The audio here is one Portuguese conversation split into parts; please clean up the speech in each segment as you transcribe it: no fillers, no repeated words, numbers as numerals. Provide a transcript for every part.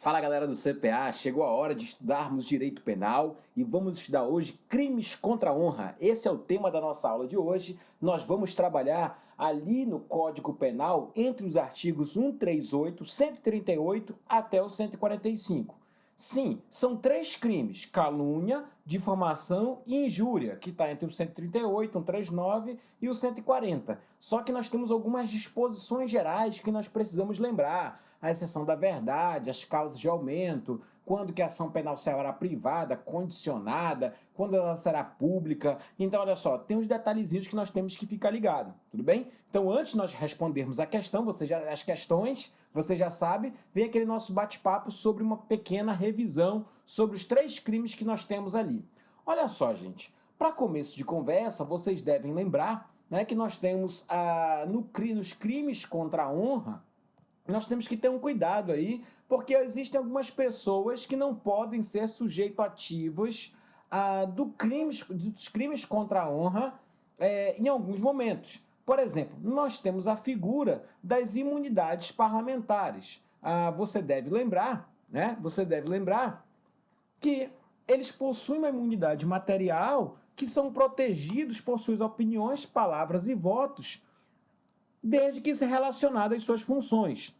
Fala galera do CPA, chegou a hora de estudarmos direito penal e vamos estudar hoje crimes contra a honra. Esse é o tema da nossa aula de hoje. Nós vamos trabalhar ali no Código Penal entre os artigos 138, 138 até o 145. Sim, são três crimes: calúnia, difamação e injúria, que está entre o 138, 139 e o 140. Só que nós temos algumas disposições gerais que nós precisamos lembrar: a exceção da verdade, as causas de aumento, quando que a ação penal será privada, condicionada, quando ela será pública. Então, olha só, tem uns detalhezinhos que nós temos que ficar ligado, tudo bem? Então, antes de nós respondermos a questão, as questões, você já sabe, vem aquele nosso bate-papo sobre uma pequena revisão sobre os três crimes que nós temos ali. Olha só, gente, para começo de conversa, vocês devem lembrar, né, que nós temos nos crimes contra a honra, nós temos que ter um cuidado aí, porque existem algumas pessoas que não podem ser sujeito ativos dos crimes contra a honra em alguns momentos. Por exemplo, nós temos a figura das imunidades parlamentares. Você deve lembrar, né? Você deve lembrar que eles possuem uma imunidade material que são protegidos por suas opiniões, palavras e votos, desde que se relacionado às suas funções.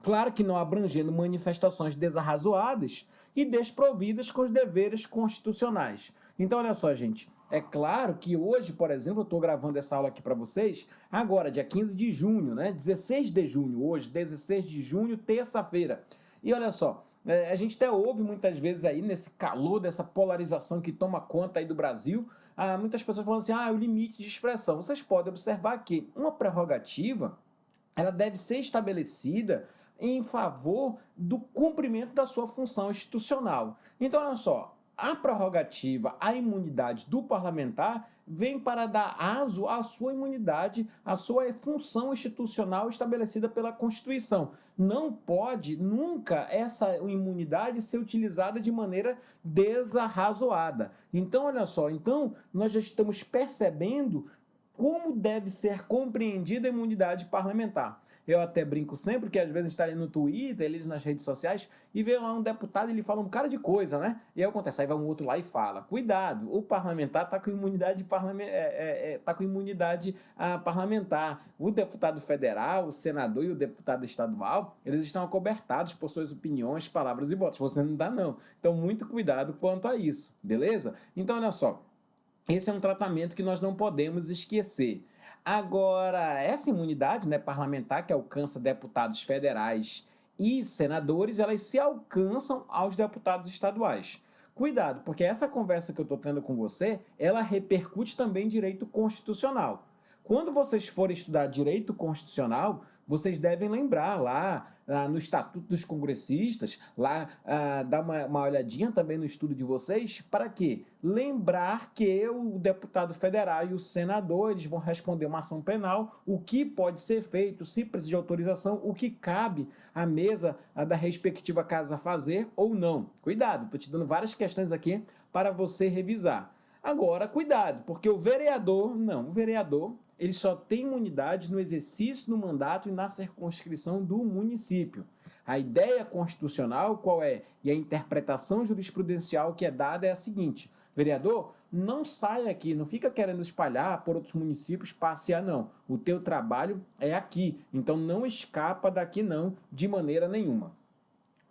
Claro que não abrangendo manifestações desarrazoadas e desprovidas com os deveres constitucionais. Então, olha só, gente, é claro que hoje, por exemplo, eu estou gravando essa aula aqui para vocês, agora, dia 15 de junho, né? 16 de junho, hoje, 16 de junho, terça-feira. E olha só, a gente até ouve muitas vezes aí, nesse calor dessa polarização que toma conta aí do Brasil, muitas pessoas falando assim, o limite de expressão. Vocês podem observar que uma prerrogativa, ela deve ser estabelecida em favor do cumprimento da sua função institucional. Então, olha só, a prerrogativa, a imunidade do parlamentar vem para dar aso à sua imunidade, à sua função institucional estabelecida pela Constituição. Não pode nunca essa imunidade ser utilizada de maneira desarrazoada. Então, olha só, nós já estamos percebendo como deve ser compreendida a imunidade parlamentar. Eu até brinco sempre que às vezes está ali no Twitter, ali nas redes sociais, e vê lá um deputado e ele fala um cara de coisa, né? E aí acontece, aí vai um outro lá e fala, cuidado, o parlamentar está com imunidade, parlamentar. O deputado federal, o senador e o deputado estadual, eles estão acobertados por suas opiniões, palavras e votos. Você não dá, não. Então, muito cuidado quanto a isso, beleza? Então, olha só. Esse é um tratamento que nós não podemos esquecer. Agora, essa imunidade, né, parlamentar que alcança deputados federais e senadores, elas se alcançam aos deputados estaduais. Cuidado, porque essa conversa que eu estou tendo com você, ela repercute também em direito constitucional. Quando vocês forem estudar direito constitucional, vocês devem lembrar lá no Estatuto dos Congressistas, dar uma olhadinha também no estudo de vocês, para quê? Lembrar que o deputado federal e o senador, eles vão responder uma ação penal, o que pode ser feito, se precisa de autorização, o que cabe à mesa da respectiva casa fazer ou não. Cuidado, estou te dando várias questões aqui para você revisar. Agora, cuidado, porque o vereador ele só tem imunidade no exercício do mandato e na circunscrição do município. A ideia constitucional qual é? E a interpretação jurisprudencial que é dada é a seguinte: vereador, não sai aqui, não fica querendo espalhar por outros municípios, passear não. O teu trabalho é aqui, então não escapa daqui não, de maneira nenhuma.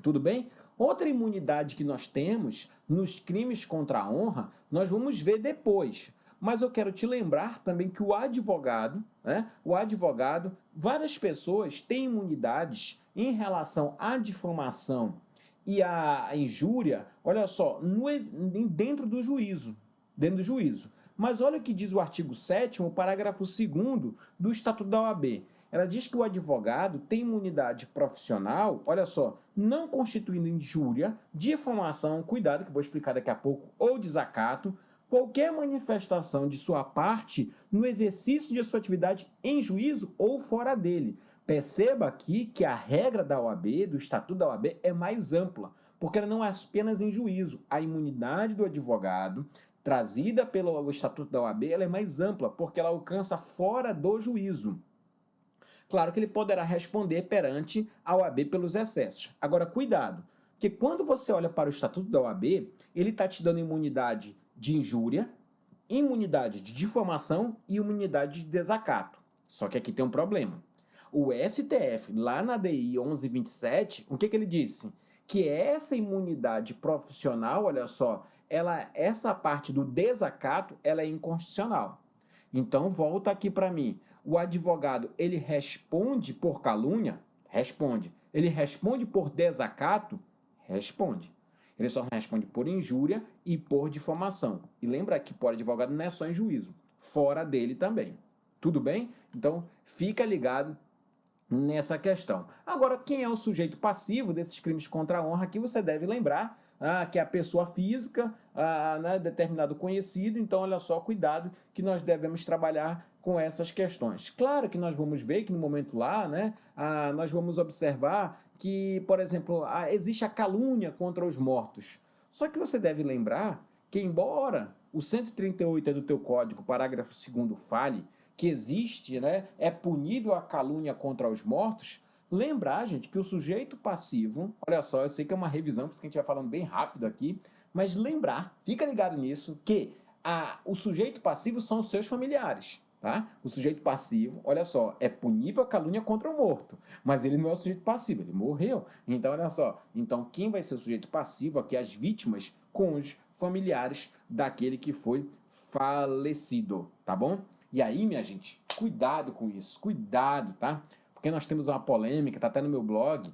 Tudo bem? Outra imunidade que nós temos nos crimes contra a honra, nós vamos ver depois. Mas eu quero te lembrar também que o advogado, várias pessoas têm imunidades em relação à difamação e à injúria, olha só, dentro do juízo. Mas olha o que diz o artigo 7º, parágrafo 2º do Estatuto da OAB. Ela diz que o advogado tem imunidade profissional, olha só, não constituindo injúria, difamação, cuidado que eu vou explicar daqui a pouco, ou desacato, qualquer manifestação de sua parte no exercício de sua atividade em juízo ou fora dele. Perceba aqui que a regra da OAB, do Estatuto da OAB, é mais ampla, porque ela não é apenas em juízo. A imunidade do advogado, trazida pelo Estatuto da OAB, ela é mais ampla, porque ela alcança fora do juízo. Claro que ele poderá responder perante a OAB pelos excessos. Agora, cuidado, Porque quando você olha para o Estatuto da OAB, ele está te dando imunidade de injúria, imunidade de difamação e imunidade de desacato. Só que aqui tem um problema. O STF, lá na DI 1127, o que ele disse? Que essa imunidade profissional, olha só, essa parte do desacato, ela é inconstitucional. Então, volta aqui para mim. O advogado, ele responde por calúnia? Responde. Ele responde por desacato? Responde. Ele só responde por injúria e por difamação. E lembra que por advogado não é só em juízo, fora dele também. Tudo bem? Então, fica ligado nessa questão. Agora, quem é o sujeito passivo desses crimes contra a honra? Aqui você deve lembrar que é a pessoa física, né, determinado conhecido. Então, olha só, cuidado que nós devemos trabalhar com essas questões. Claro que nós vamos ver que no momento lá, né, nós vamos observar que, por exemplo, existe a calúnia contra os mortos. Só que você deve lembrar que, embora o 138 do teu código, parágrafo 2º, fale que existe, né, é punível a calúnia contra os mortos, lembrar, gente, que o sujeito passivo, olha só, eu sei que é uma revisão, por isso que a gente vai falando bem rápido aqui, mas lembrar, fica ligado nisso, que o sujeito passivo são os seus familiares. Tá? O sujeito passivo, olha só, é punível a calúnia contra o morto, mas ele não é o sujeito passivo, ele morreu. Então, olha só, então quem vai ser o sujeito passivo aqui? As vítimas com os familiares daquele que foi falecido, tá bom? E aí, minha gente, cuidado com isso, cuidado, tá? Porque nós temos uma polêmica, tá até no meu blog,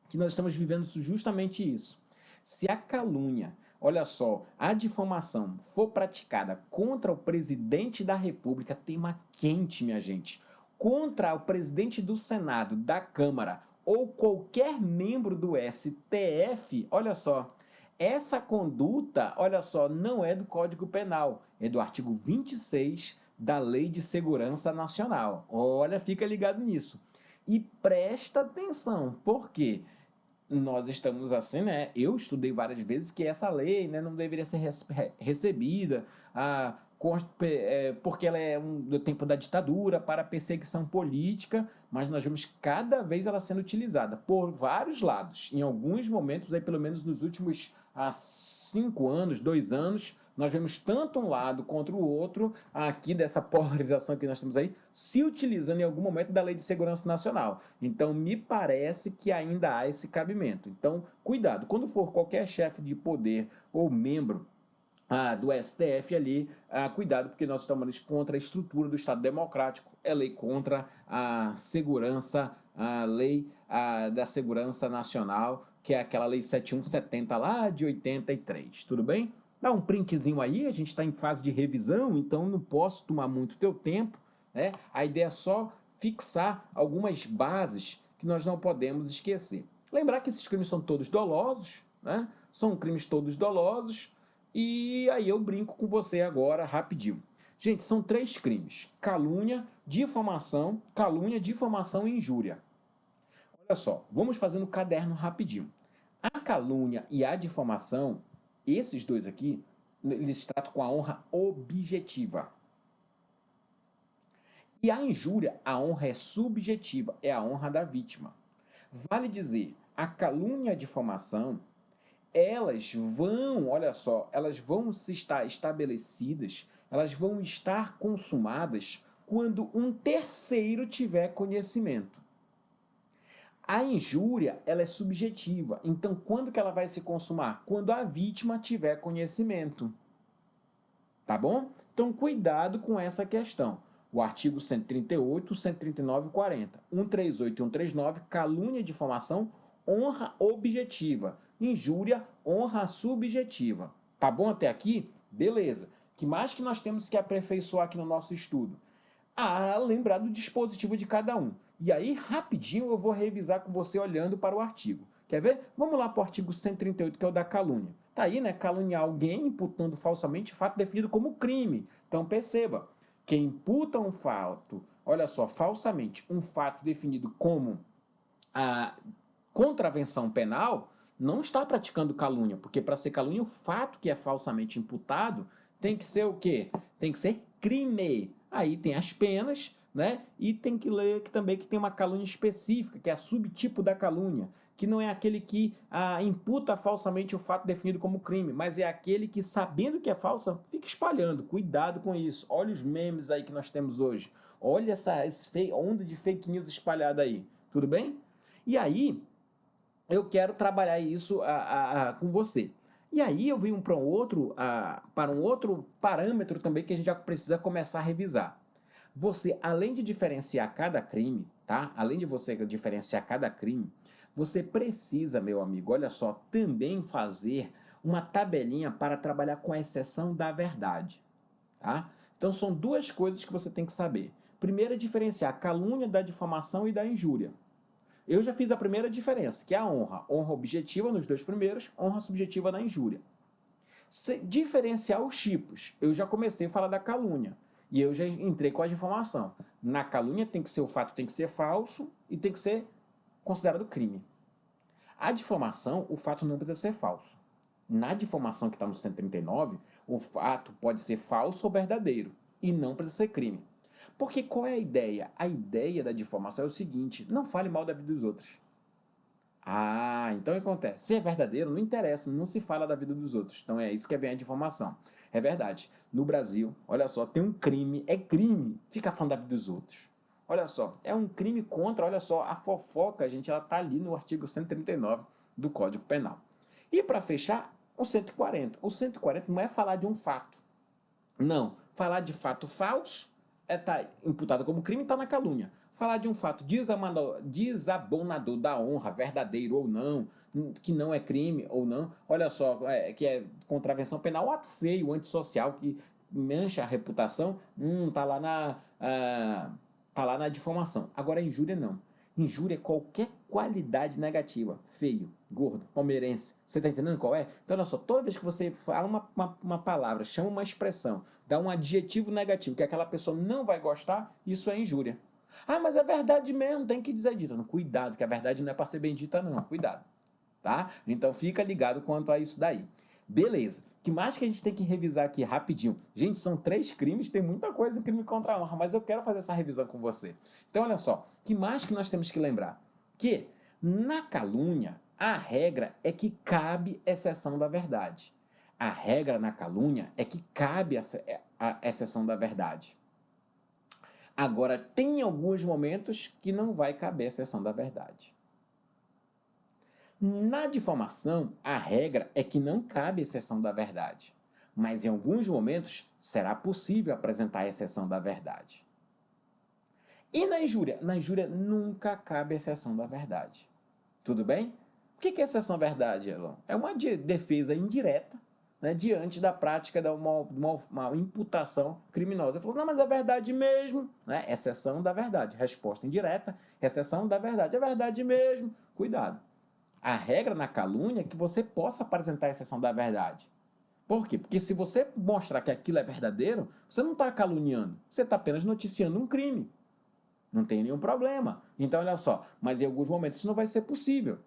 que nós estamos vivendo justamente isso. Se a calúnia, olha só, a difamação for praticada contra o presidente da República, tema quente, minha gente, contra o presidente do Senado, da Câmara ou qualquer membro do STF, olha só, essa conduta, olha só, não é do Código Penal, é do artigo 26 da Lei de Segurança Nacional. Olha, fica ligado nisso. E presta atenção, porque nós estamos assim, né? Eu estudei várias vezes que essa lei, né, não deveria ser recebida porque ela é do tempo da ditadura para perseguição política, mas nós vemos cada vez ela sendo utilizada por vários lados. Em alguns momentos, aí, pelo menos nos últimos 5 anos, 2 anos, nós vemos tanto um lado contra o outro, aqui dessa polarização que nós temos aí, se utilizando em algum momento da Lei de Segurança Nacional. Então, me parece que ainda há esse cabimento. Então, cuidado, quando for qualquer chefe de poder ou membro do STF ali, cuidado, porque nós estamos contra a estrutura do Estado Democrático, é lei contra a segurança, a lei da segurança nacional, que é aquela lei 7170 lá de 83, tudo bem? Dá um printzinho aí, a gente está em fase de revisão, então não posso tomar muito teu tempo, né? A ideia é só fixar algumas bases que nós não podemos esquecer. Lembrar que esses crimes são todos dolosos, né? São crimes todos dolosos, e aí eu brinco com você agora rapidinho. Gente, são 3 crimes: calúnia, difamação e injúria. Olha só, vamos fazer no caderno rapidinho. A calúnia e a difamação, esses dois aqui, eles tratam com a honra objetiva. E a injúria, a honra é subjetiva, é a honra da vítima. Vale dizer, a calúnia e a difamação, elas vão, olha só, elas vão se estar estabelecidas, elas vão estar consumadas quando um terceiro tiver conhecimento. A injúria, ela é subjetiva. Então, quando que ela vai se consumar? Quando a vítima tiver conhecimento. Tá bom? Então, cuidado com essa questão. O artigo 138, 139 e 40. 138 e 139, calúnia e difamação, honra objetiva. Injúria, honra subjetiva. Tá bom até aqui? Beleza. Que mais que nós temos que aperfeiçoar aqui no nosso estudo? Lembrar do dispositivo de cada um. E aí, rapidinho, eu vou revisar com você olhando para o artigo. Quer ver? Vamos lá para o artigo 138, que é o da calúnia. Tá aí, né? Caluniar alguém imputando falsamente fato definido como crime. Então, perceba, quem imputa um fato, olha só, falsamente, um fato definido como contravenção penal, não está praticando calúnia, porque para ser calúnia, o fato que é falsamente imputado tem que ser o quê? Tem que ser crime. Aí tem as penas, né? E tem que ler que também que tem uma calúnia específica, que é a subtipo da calúnia, que não é aquele que imputa falsamente o fato definido como crime, mas é aquele que, sabendo que é falsa, fica espalhando. Cuidado com isso. Olha os memes aí que nós temos hoje. Olha essa onda de fake news espalhada aí. Tudo bem? E aí, eu quero trabalhar isso com você. E aí eu venho para um outro parâmetro também que a gente já precisa começar a revisar. Você, além de diferenciar cada crime, tá? Além de você diferenciar cada crime, você precisa, meu amigo, olha só, também fazer uma tabelinha para trabalhar com a exceção da verdade, tá? Então são duas coisas que você tem que saber. Primeiro é diferenciar a calúnia da difamação e da injúria. Eu já fiz a primeira diferença, que é a honra. Honra objetiva nos dois primeiros, honra subjetiva na injúria. Diferenciar os tipos. Eu já comecei a falar da calúnia. E eu já entrei com a difamação. Na calúnia tem que ser o fato tem que ser falso e tem que ser considerado crime. A difamação, o fato não precisa ser falso. Na difamação que está no 139, o fato pode ser falso ou verdadeiro e não precisa ser crime. Porque qual é a ideia? A ideia da difamação é o seguinte: não fale mal da vida dos outros. Então acontece. Se é verdadeiro, não interessa, não se fala da vida dos outros. Então é isso que vem a difamação. É verdade. No Brasil, olha só, tem um crime, é crime ficar falando da vida dos outros. Olha só, é um crime contra, olha só, a fofoca, gente, ela tá ali no artigo 139 do Código Penal. E para fechar, o 140. O 140 não é falar de um fato. Não. Falar de fato falso tá imputado como crime e está na calúnia. Falar de um fato desabonador da honra, verdadeiro ou não, que não é crime ou não, olha só, que é contravenção penal, um ato feio, antissocial, que mancha a reputação, tá lá na difamação. Agora a injúria não. Injúria é qualquer qualidade negativa. Feio, gordo, palmeirense. Você tá entendendo qual é? Então, olha só, toda vez que você fala uma palavra, chama uma expressão, dá um adjetivo negativo que aquela pessoa não vai gostar, isso é injúria. Mas é verdade mesmo, tem que dizer dita. Cuidado, que a verdade não é para ser bendita, não. Cuidado. Tá? Então fica ligado quanto a isso daí. Beleza. O que mais que a gente tem que revisar aqui rapidinho? Gente, são 3 crimes, tem muita coisa em crime contra a honra, mas eu quero fazer essa revisão com você. Então, olha só, o que mais que nós temos que lembrar? Que na calúnia, a regra é que cabe exceção da verdade. A regra na calúnia é que cabe a exceção da verdade. Agora, tem alguns momentos que não vai caber exceção da verdade. Na difamação, a regra é que não cabe exceção da verdade, mas em alguns momentos será possível apresentar a exceção da verdade. E na injúria? Na injúria nunca cabe exceção da verdade. Tudo bem? O que é exceção da verdade, Elon? É uma defesa indireta, né, diante da prática de uma imputação criminosa. Ele falou, não, mas é verdade mesmo. Né? Exceção da verdade. Resposta indireta, exceção da verdade. É verdade mesmo. Cuidado. A regra na calúnia é que você possa apresentar a exceção da verdade. Por quê? Porque se você mostrar que aquilo é verdadeiro, você não está caluniando, você está apenas noticiando um crime. Não tem nenhum problema. Então, olha só, mas em alguns momentos isso não vai ser possível.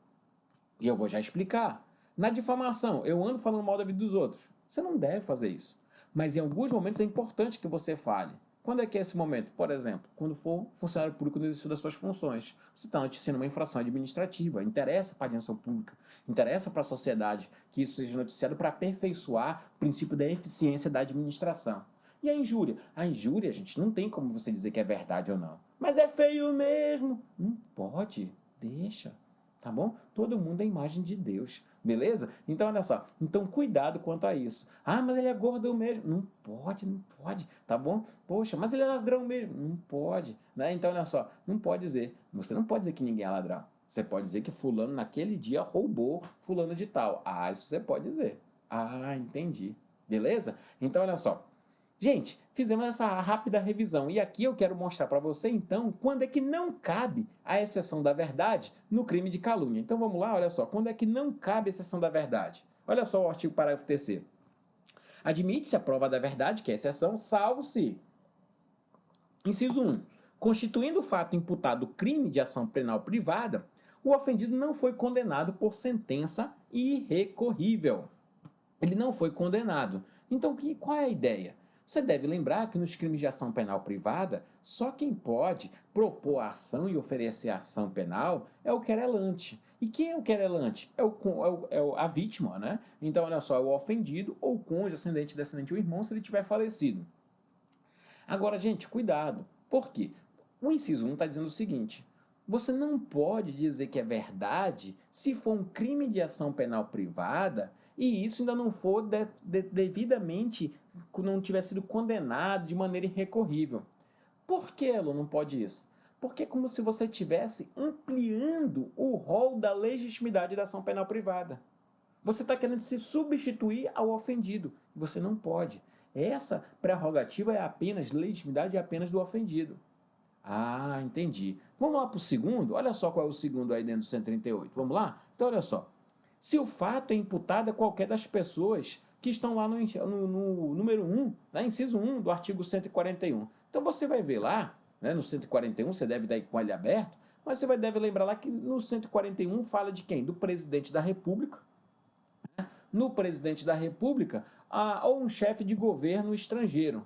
E eu vou já explicar. Na difamação, eu ando falando mal da vida dos outros. Você não deve fazer isso. Mas em alguns momentos é importante que você fale. Quando é que é esse momento? Por exemplo, quando for funcionário público no exercício das suas funções. Você está noticiando uma infração administrativa, interessa para a administração pública, interessa para a sociedade que isso seja noticiado para aperfeiçoar o princípio da eficiência da administração. E a injúria? A injúria, gente, não tem como você dizer que é verdade ou não. Mas é feio mesmo. Não pode, deixa. Tá bom? Todo mundo é imagem de Deus, beleza? Então, olha só. Então, cuidado quanto a isso. Mas ele é gordo mesmo. Não pode, não pode, tá bom? Poxa, mas ele é ladrão mesmo. Não pode, né? Então, olha só. Não pode dizer. Você não pode dizer que ninguém é ladrão. Você pode dizer que fulano naquele dia roubou fulano de tal. Isso você pode dizer. Entendi. Beleza? Então, olha só. Gente, fizemos essa rápida revisão e aqui eu quero mostrar para você, então, quando é que não cabe a exceção da verdade no crime de calúnia. Então vamos lá, olha só, quando é que não cabe a exceção da verdade? Olha só o artigo parágrafo 3º. Admite-se a prova da verdade, que é exceção, salvo se. Inciso 1. Constituindo o fato imputado crime de ação penal privada, o ofendido não foi condenado por sentença irrecorrível. Ele não foi condenado. Então, qual é a ideia? Você deve lembrar que nos crimes de ação penal privada, só quem pode propor a ação e oferecer a ação penal é o querelante. E quem é o querelante? A vítima, né? Então, olha só, é o ofendido ou o cônjuge, ascendente, descendente ou irmão, se ele tiver falecido. Agora, gente, cuidado. Por quê? O inciso 1 está dizendo o seguinte: você não pode dizer que é verdade se for um crime de ação penal privada e isso ainda não for devidamente, não tiver sido condenado de maneira irrecorrível. Por que, Elo, não pode isso? Porque é como se você estivesse ampliando o rol da legitimidade da ação penal privada. Você está querendo se substituir ao ofendido. Você não pode. Essa prerrogativa é apenas, legitimidade é apenas do ofendido. Ah, entendi. Vamos lá para o segundo? Olha só qual é o segundo aí dentro do 138. Vamos lá? Então, olha só. Se o fato é imputado a qualquer das pessoas que estão lá no número 1, na inciso 1 do artigo 141. Então, você vai ver lá, né, no 141, você deve dar com ele aberto, mas você deve lembrar lá que no 141 fala de quem? Do presidente da República, no presidente da República ou um chefe de governo estrangeiro.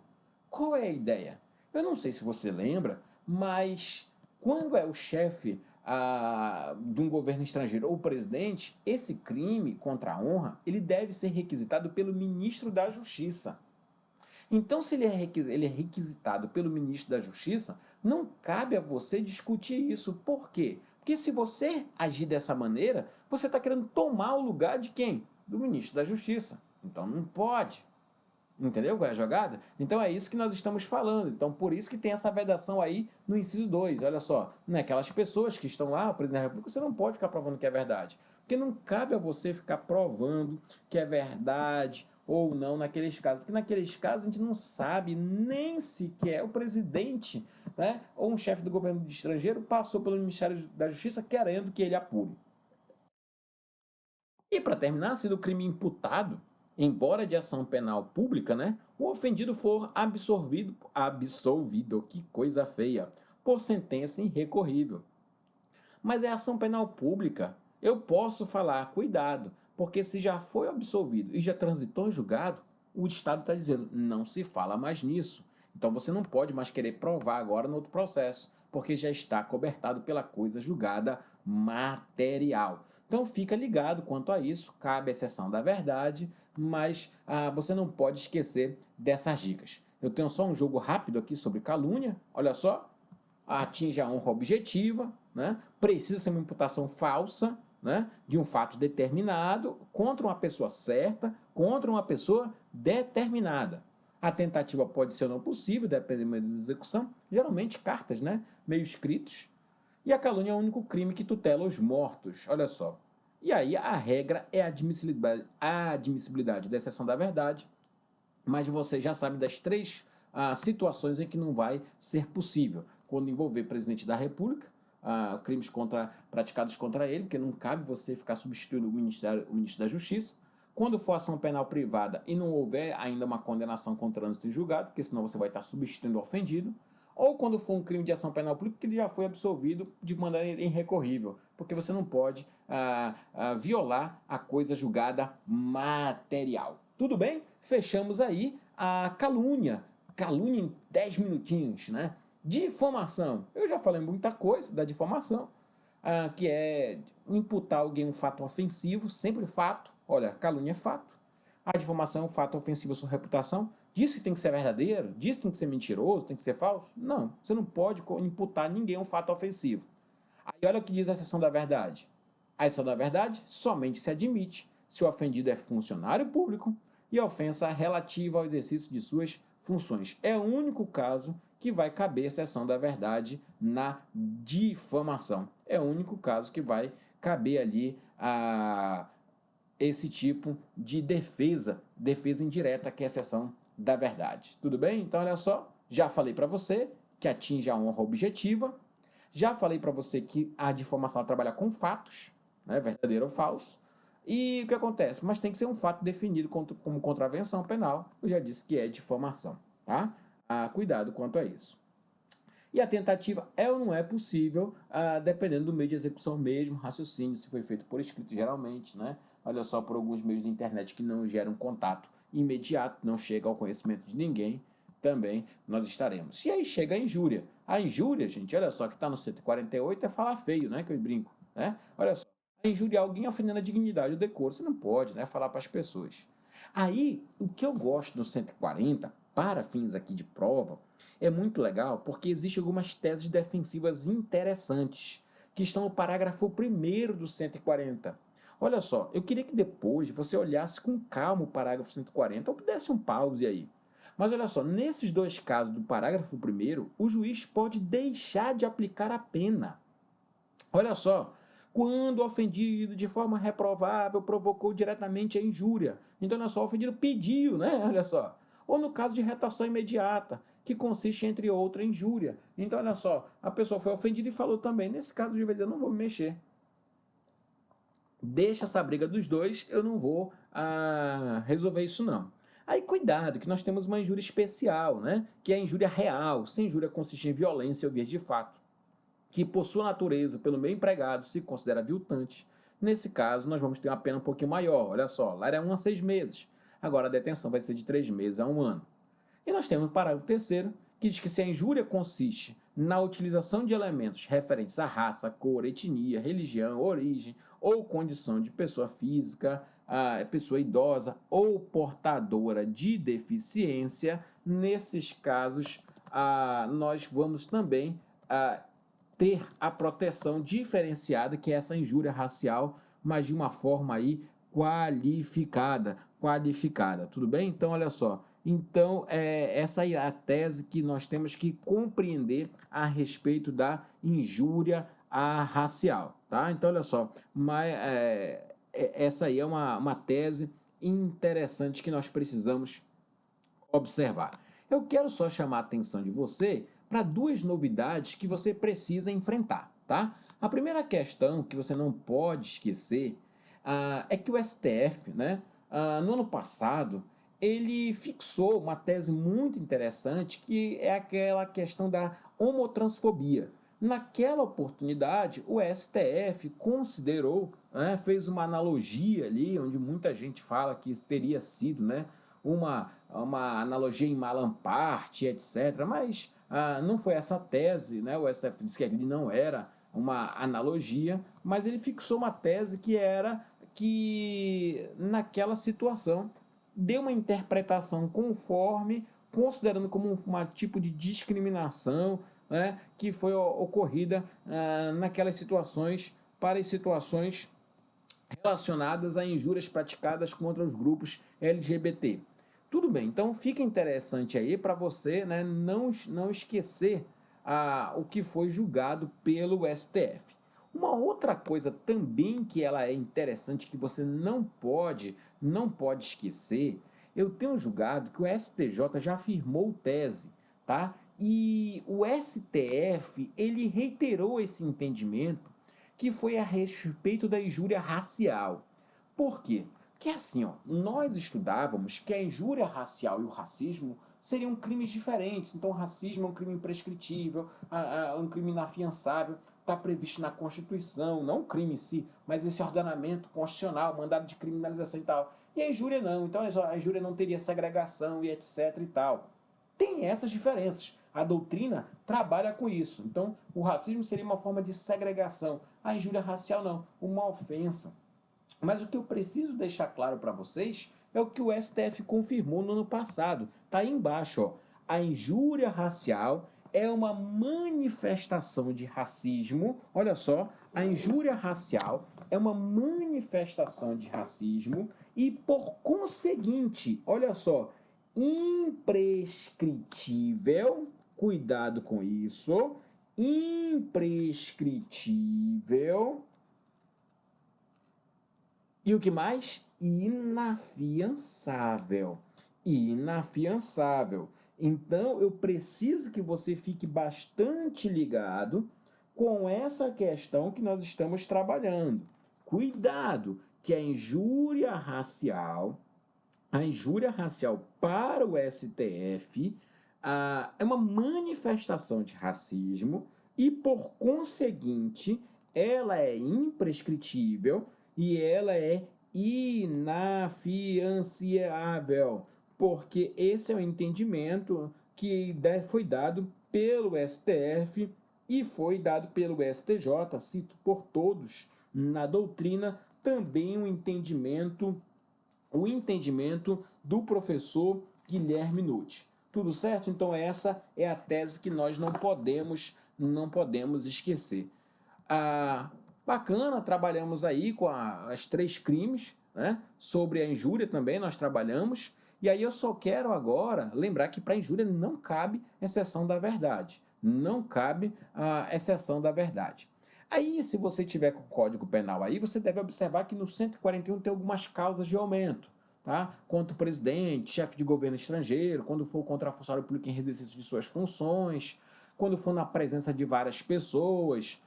Qual é a ideia? Eu não sei se você lembra, mas quando é o chefe de um governo estrangeiro ou o presidente, esse crime contra a honra ele deve ser requisitado pelo ministro da Justiça. Então, se ele é requisitado pelo ministro da Justiça, não cabe a você discutir isso. Por quê? Porque se você agir dessa maneira, você está querendo tomar o lugar de quem? Do ministro da Justiça. Então não pode. Entendeu qual é a jogada? Então é isso que nós estamos falando. Então por isso que tem essa vedação aí no inciso 2. Olha só, aquelas pessoas que estão lá, o presidente da República, você não pode ficar provando que é verdade. Porque não cabe a você ficar provando que é verdade ou não naqueles casos. Porque naqueles casos a gente não sabe nem sequer o presidente, né, ou um chefe do governo estrangeiro passou pelo Ministério da Justiça querendo que ele apure. E para terminar, sendo o crime imputado, embora de ação penal pública, né, o ofendido for absolvido, que coisa feia, por sentença irrecorrível. Mas é ação penal pública. Eu posso falar, cuidado, porque se já foi absolvido e já transitou em julgado, o Estado está dizendo, não se fala mais nisso. Então você não pode mais querer provar agora no outro processo, porque já está cobertado pela coisa julgada material. Então fica ligado quanto a isso, cabe a exceção da verdade, mas você não pode esquecer dessas dicas. Eu tenho só um jogo rápido aqui sobre calúnia, olha só, atinge a honra objetiva, né? Precisa ser uma imputação falsa, né, de um fato determinado contra uma pessoa certa, contra uma pessoa determinada. A tentativa pode ser ou não possível, dependendo da execução, geralmente cartas, né, meio escritos. E a calúnia é o único crime que tutela os mortos, olha só. E aí a regra é a admissibilidade da exceção da verdade, mas você já sabe das três situações em que não vai ser possível. Quando envolver presidente da República, crimes praticados contra ele, porque não cabe você ficar substituindo o ministro da Justiça. Quando for ação penal privada e não houver ainda uma condenação com trânsito em julgado, porque senão você vai estar substituindo o ofendido, ou quando for um crime de ação penal pública que ele já foi absolvido de maneira irrecorrível, porque você não pode violar a coisa julgada material. Tudo bem? Fechamos aí a calúnia. Calúnia em 10 minutinhos, né? Difamação. Eu já falei muita coisa da difamação, que é imputar alguém um fato ofensivo, sempre fato. Olha, calúnia é fato. A difamação é um fato ofensivo à sua reputação. Diz que tem que ser verdadeiro? Diz que tem que ser mentiroso? Tem que ser falso? Não. Você não pode imputar a ninguém um fato ofensivo. Aí olha o que diz a exceção da verdade. A exceção da verdade somente se admite se o ofendido é funcionário público e a ofensa relativa ao exercício de suas funções. É o único caso que vai caber a exceção da verdade na difamação. É o único caso que vai caber ali esse tipo de defesa indireta, que é a exceção da verdade. Tudo bem? Então, olha só, já falei para você que atinge a honra objetiva, já falei para você que a difamação trabalha com fatos, né, verdadeiro ou falso, e o que acontece? Mas tem que ser um fato definido como contravenção penal, eu já disse que é difamação, tá? Cuidado quanto a isso. E a tentativa é ou não é possível, dependendo do meio de execução mesmo, raciocínio, se foi feito por escrito geralmente, né? Olha só, por alguns meios de internet que não geram contato imediato, não chega ao conhecimento de ninguém, também nós estaremos. E aí chega a injúria. A injúria, gente, olha só, que está no 148 é falar feio, né, que eu brinco, né? Olha só, injuriar alguém ofendendo a dignidade, o decoro, você não pode, né, falar para as pessoas. Aí, o que eu gosto do 140, para fins aqui de prova, é muito legal porque existem algumas teses defensivas interessantes que estão no parágrafo 1º do 140. Olha só, eu queria que depois você olhasse com calma o parágrafo 140 ou desse um pause aí. Mas olha só, nesses dois casos do parágrafo 1º, o juiz pode deixar de aplicar a pena. Olha só, quando o ofendido de forma reprovável provocou diretamente a injúria. Então, olha só, o ofendido pediu, né? Olha só. Ou no caso de retração imediata, que consiste, entre outra, injúria. Então, olha só, a pessoa foi ofendida e falou também, nesse caso, o juiz vai dizer, não vou me mexer. Deixa essa briga dos dois, eu não vou resolver isso não. Aí cuidado, que nós temos uma injúria especial, né? Que é a injúria real, sem injúria consiste em violência ou vias de fato, que por sua natureza, pelo meio empregado, se considera aviltante. Nesse caso, nós vamos ter uma pena um pouquinho maior, olha só, lá era 1 a 6 meses, agora a detenção vai ser de 3 meses a 1 ano. E nós temos o parágrafo 3º, que diz que se a injúria consiste na utilização de elementos referentes à raça, cor, etnia, religião, origem ou condição de pessoa física, pessoa idosa ou portadora de deficiência, nesses casos nós vamos também ter a proteção diferenciada, que é essa injúria racial, mas de uma forma aí qualificada, tudo bem? Então, olha só, então essa é a tese que nós temos que compreender a respeito da injúria racial, tá? Então, olha só, essa aí é uma tese interessante que nós precisamos observar. Eu quero só chamar a atenção de você para duas novidades que você precisa enfrentar, tá? A primeira questão que você não pode esquecer é que o STF, né, no ano passado, ele fixou uma tese muito interessante que é aquela questão da homotransfobia. Naquela oportunidade, o STF considerou, né, fez uma analogia ali, onde muita gente fala que teria sido, né, uma analogia em Malamparte, etc. Mas não foi essa tese, né? O STF disse que ele não era uma analogia, mas ele fixou uma tese que era que naquela situação deu uma interpretação conforme, considerando como um tipo de discriminação, né, que foi ocorrida naquelas situações, para as situações relacionadas a injúrias praticadas contra os grupos LGBT. Tudo bem, então fica interessante aí para você, né, não esquecer o que foi julgado pelo STF. Uma outra coisa também que ela é interessante, que você não pode esquecer, eu tenho julgado que o STJ já afirmou tese, tá? E o STF, ele reiterou esse entendimento que foi a respeito da injúria racial. Por quê? Porque assim, ó, nós estudávamos que a injúria racial e o racismo seriam crimes diferentes. Então, o racismo é um crime imprescritível, um crime inafiançável, está previsto na Constituição, não o crime em si, mas esse ordenamento constitucional, mandado de criminalização e tal. E a injúria não, então a injúria não teria segregação e etc e tal. Tem essas diferenças. A doutrina trabalha com isso. Então, o racismo seria uma forma de segregação. A injúria racial não, uma ofensa. Mas o que eu preciso deixar claro para vocês é o que o STF confirmou no ano passado. Está aí embaixo, ó. A injúria racial é uma manifestação de racismo. Olha só, a injúria racial é uma manifestação de racismo e, por conseguinte, olha só, imprescritível, cuidado com isso, imprescritível. E o que mais? Inafiançável. Inafiançável. Então, eu preciso que você fique bastante ligado com essa questão que nós estamos trabalhando. Cuidado, que a injúria racial para o STF é uma manifestação de racismo e, por conseguinte, ela é imprescritível e ela é inafianciável, porque esse é o entendimento que foi dado pelo STF e foi dado pelo STJ, cito por todos, na doutrina, também o entendimento do professor Guilherme Nutt. Tudo certo? Então essa é a tese que nós não podemos esquecer. Bacana, trabalhamos aí com as 3 crimes, né? Sobre a injúria também nós trabalhamos. E aí eu só quero agora lembrar que para injúria não cabe exceção da verdade. Não cabe a exceção da verdade. Aí, se você tiver com o Código Penal aí, você deve observar que no 141 tem algumas causas de aumento, tá? Contra o presidente, chefe de governo estrangeiro, quando for contra funcionário público em exercício de suas funções, quando for na presença de várias pessoas,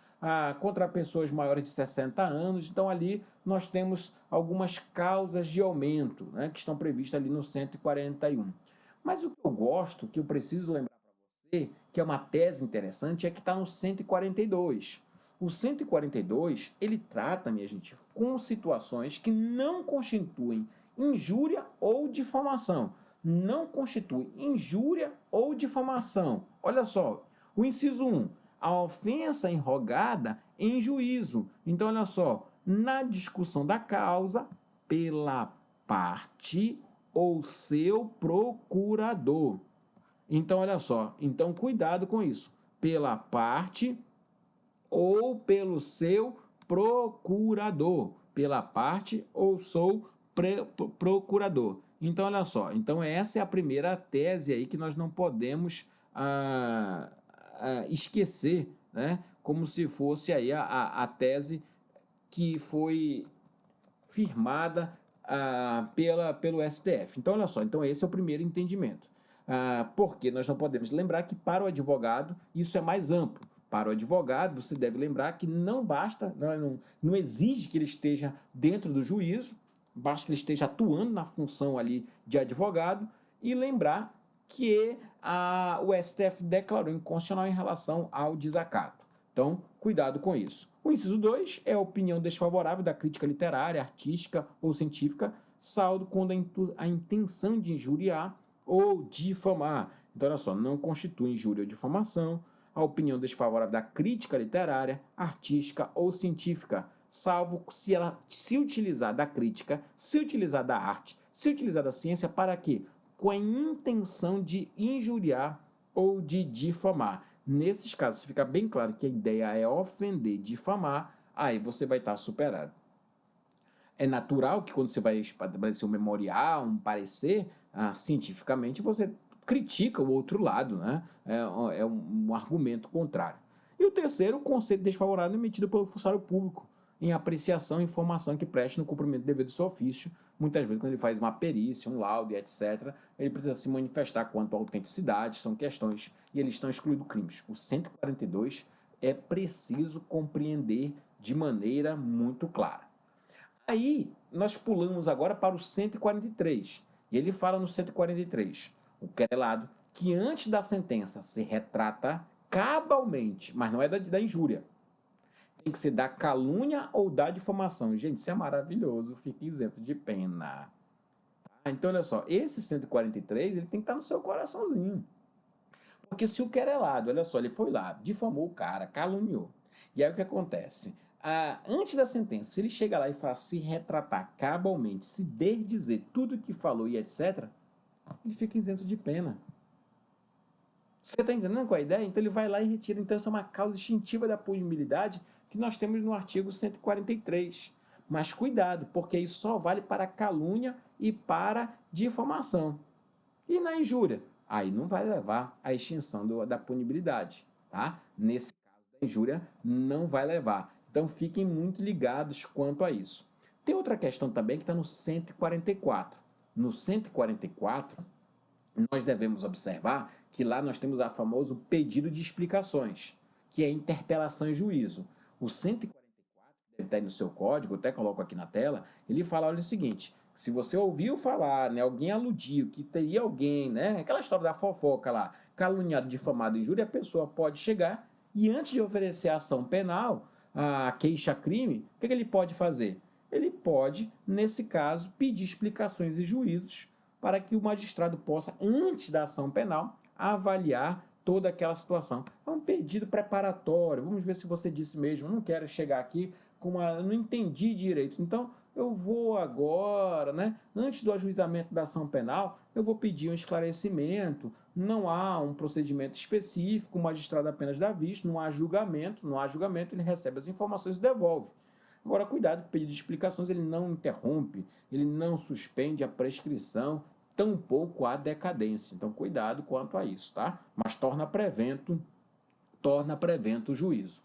contra pessoas maiores de 60 anos. Então, ali nós temos algumas causas de aumento, né, que estão previstas ali no 141. Mas o que eu gosto, que eu preciso lembrar para você, que é uma tese interessante, é que está no 142. O 142, ele trata, minha gente, com situações que não constituem injúria ou difamação. Não constitui injúria ou difamação. Olha só, o inciso 1, a ofensa enrogada em juízo. Então, olha só, na discussão da causa pela parte ou seu procurador. Então, olha só, então cuidado com isso. Pela parte ou pelo seu procurador. Pela parte ou seu procurador. Então, olha só, então essa é a primeira tese aí que nós não podemos esquecer, né? Como se fosse aí a tese que foi firmada pelo STF. Então, olha só, então esse é o primeiro entendimento. Porque nós não podemos lembrar que para o advogado isso é mais amplo. Para o advogado, você deve lembrar que não basta, não exige que ele esteja dentro do juízo, basta que ele esteja atuando na função ali de advogado, e lembrar que o STF declarou inconstitucional em relação ao desacato. Então, cuidado com isso. O inciso 2 é a opinião desfavorável da crítica literária, artística ou científica, salvo quando a intenção de injuriar ou difamar. Então, olha só, não constitui injúria ou difamação a opinião desfavorável da crítica literária, artística ou científica, salvo se ela se utilizar da crítica, se utilizar da arte, se utilizar da ciência para quê? Com a intenção de injuriar ou de difamar. Nesses casos, fica bem claro que a ideia é ofender, difamar, aí você vai estar superado. É natural que quando você vai estabelecer um memorial, um parecer, cientificamente, você critica o outro lado, né? É um argumento contrário. E o terceiro, o conceito desfavorável emitido pelo funcionário público em apreciação e informação que preste no cumprimento do dever do seu ofício. Muitas vezes, quando ele faz uma perícia, um laudo, etc., ele precisa se manifestar quanto à autenticidade, são questões, e eles estão excluindo crimes. O 142 é preciso compreender de maneira muito clara. Aí, nós pulamos agora para o 143, e ele fala no 143, o querelado, que antes da sentença se retrata cabalmente, mas não é da injúria, tem que ser da calúnia ou da difamação. Gente, isso é maravilhoso, fica isento de pena. Então, olha só, esse 143, ele tem que estar no seu coraçãozinho. Porque se o querelado, olha só, ele foi lá, difamou o cara, caluniou. E aí o que acontece? Antes da sentença, se ele chega lá e fala se retratar cabalmente, se desdizer tudo que falou e etc., ele fica isento de pena. Você está entendendo qual é a ideia? Então ele vai lá e retira. Então essa é uma causa extintiva da punibilidade que nós temos no artigo 143. Mas cuidado, porque isso só vale para calúnia e para difamação. E na injúria? Aí não vai levar à extinção da punibilidade, tá? Nesse caso da injúria, não vai levar. Então fiquem muito ligados quanto a isso. Tem outra questão também que está no 144. No 144, nós devemos observar que lá nós temos o famoso pedido de explicações, que é interpelação em juízo. O 144, que deve estar aí no seu código, eu até coloco aqui na tela, ele fala olha, o seguinte, se você ouviu falar, né, alguém aludiu que teria alguém, né, aquela história da fofoca lá, caluniado, difamado, injúria, a pessoa pode chegar e antes de oferecer a ação penal, a queixa-crime, o que ele pode fazer? Ele pode, nesse caso, pedir explicações e juízos para que o magistrado possa, antes da ação penal, avaliar toda aquela situação. É um pedido preparatório, vamos ver se você disse mesmo, não quero chegar aqui com uma... não entendi direito, então eu vou agora, né, antes do ajuizamento da ação penal, eu vou pedir um esclarecimento, não há um procedimento específico, o magistrado apenas dá visto, não há julgamento, ele recebe as informações e devolve. Agora, cuidado que o pedido de explicações ele não interrompe, ele não suspende a prescrição, tampouco a decadência. Então, cuidado quanto a isso, tá? Mas torna prevento o juízo.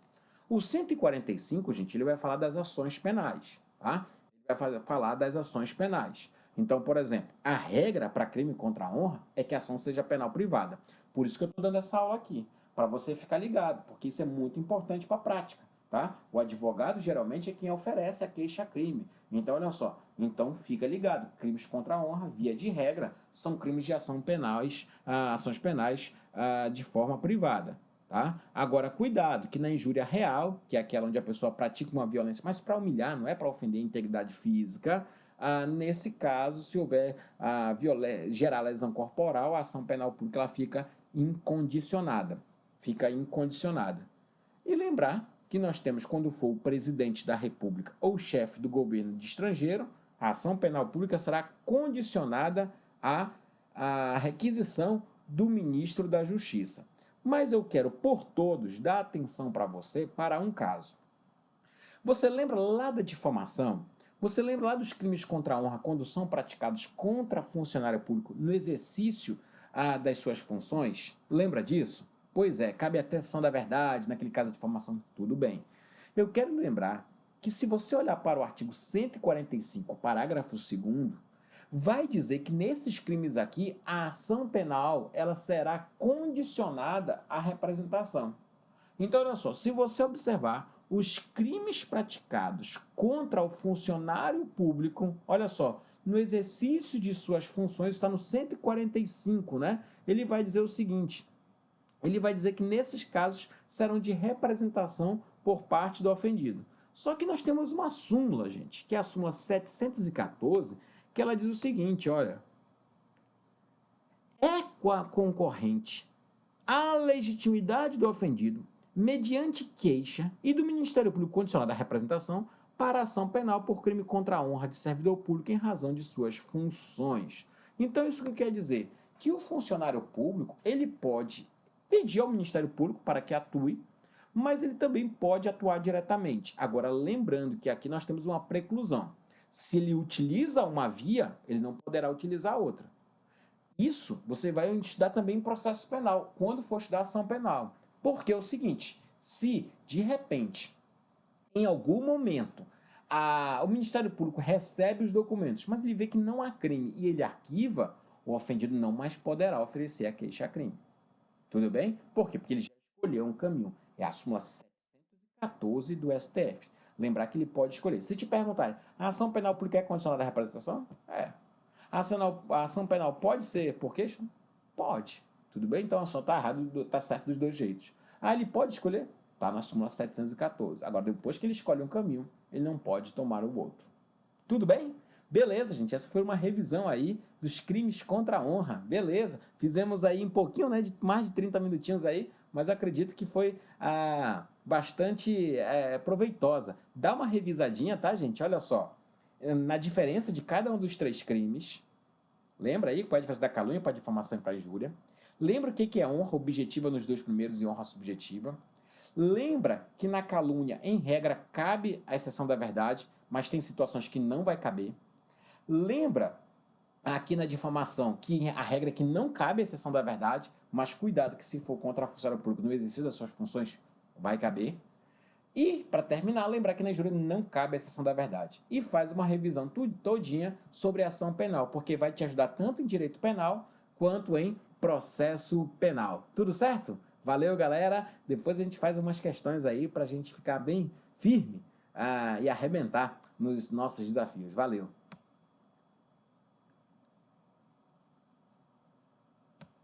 O 145, gente, ele vai falar das ações penais, tá? Ele vai falar das ações penais. Então, por exemplo, a regra para crime contra a honra é que a ação seja penal privada. Por isso que eu estou dando essa aula aqui, para você ficar ligado, porque isso é muito importante para a prática, tá? O advogado geralmente é quem oferece a queixa-crime. Então, olha só, então fica ligado, crimes contra a honra, via de regra, são crimes de ações penais de forma privada. Tá? Agora, cuidado, que na injúria real, que é aquela onde a pessoa pratica uma violência, mas para humilhar, não é para ofender a integridade física, nesse caso, se houver gerar lesão corporal, a ação penal pública ela fica incondicionada. E lembrar que nós temos, quando for o presidente da República ou o chefe do governo de estrangeiro, a ação penal pública será condicionada à requisição do ministro da Justiça. Mas eu quero, por todos, dar atenção para você para um caso. Você lembra lá da difamação? Você lembra lá dos crimes contra a honra quando são praticados contra funcionário público no exercício das suas funções? Lembra disso? Pois é, cabe a atenção da verdade, naquele caso de difamação, tudo bem. Eu quero lembrar que se você olhar para o artigo 145, parágrafo 2º, vai dizer que nesses crimes aqui, a ação penal ela será condicionada à representação. Então, olha só, se você observar os crimes praticados contra o funcionário público, olha só, no exercício de suas funções, está no 145, né? Ele vai dizer o seguinte, ele vai dizer que nesses casos serão de representação por parte do ofendido. Só que nós temos uma súmula, gente, que é a súmula 714, que ela diz o seguinte, olha, é concorrente à legitimidade do ofendido, mediante queixa e do Ministério Público condicionado à representação para ação penal por crime contra a honra de servidor público em razão de suas funções. Então, isso que quer dizer? Que o funcionário público, ele pode pedir ao Ministério Público para que atue, mas ele também pode atuar diretamente. Agora, lembrando que aqui nós temos uma preclusão. Se ele utiliza uma via, ele não poderá utilizar a outra. Isso você vai estudar também em processo penal, quando for estudar ação penal. Porque é o seguinte, se de repente, em algum momento, o Ministério Público recebe os documentos, mas ele vê que não há crime e ele arquiva, o ofendido não mais poderá oferecer a queixa-crime. Tudo bem? Por quê? Porque ele já escolheu um caminho. É a súmula 714 do STF. Lembrar que ele pode escolher. Se te perguntarem, a ação penal pública é condicionada à representação? É. A ação penal pode ser por queixa? Pode. Tudo bem? Então a ação está errada, está certo dos dois jeitos. Ele pode escolher? Está na súmula 714. Agora, depois que ele escolhe um caminho, ele não pode tomar o outro. Tudo bem? Beleza, gente. Essa foi uma revisão aí dos crimes contra a honra. Beleza. Fizemos aí um pouquinho, né, de mais de 30 minutinhos aí, mas acredito que foi bastante proveitosa. Dá uma revisadinha, tá, gente? Olha só. Na diferença de cada um dos 3 crimes. Lembra aí? Qual é a diferença da calúnia para a difamação e para a injúria? Lembra o que é honra objetiva nos 2 primeiros e honra subjetiva? Lembra que na calúnia, em regra, cabe a exceção da verdade, mas tem situações que não vai caber. Lembra aqui na difamação que a regra é que não cabe a exceção da verdade, mas cuidado que se for contra a funcionário público no exercício das suas funções, vai caber. E, para terminar, lembrar que na injúria não cabe a exceção da verdade. E faz uma revisão todinha sobre a ação penal, porque vai te ajudar tanto em direito penal quanto em processo penal. Tudo certo? Valeu, galera! Depois a gente faz umas questões aí para a gente ficar bem firme e arrebentar nos nossos desafios. Valeu!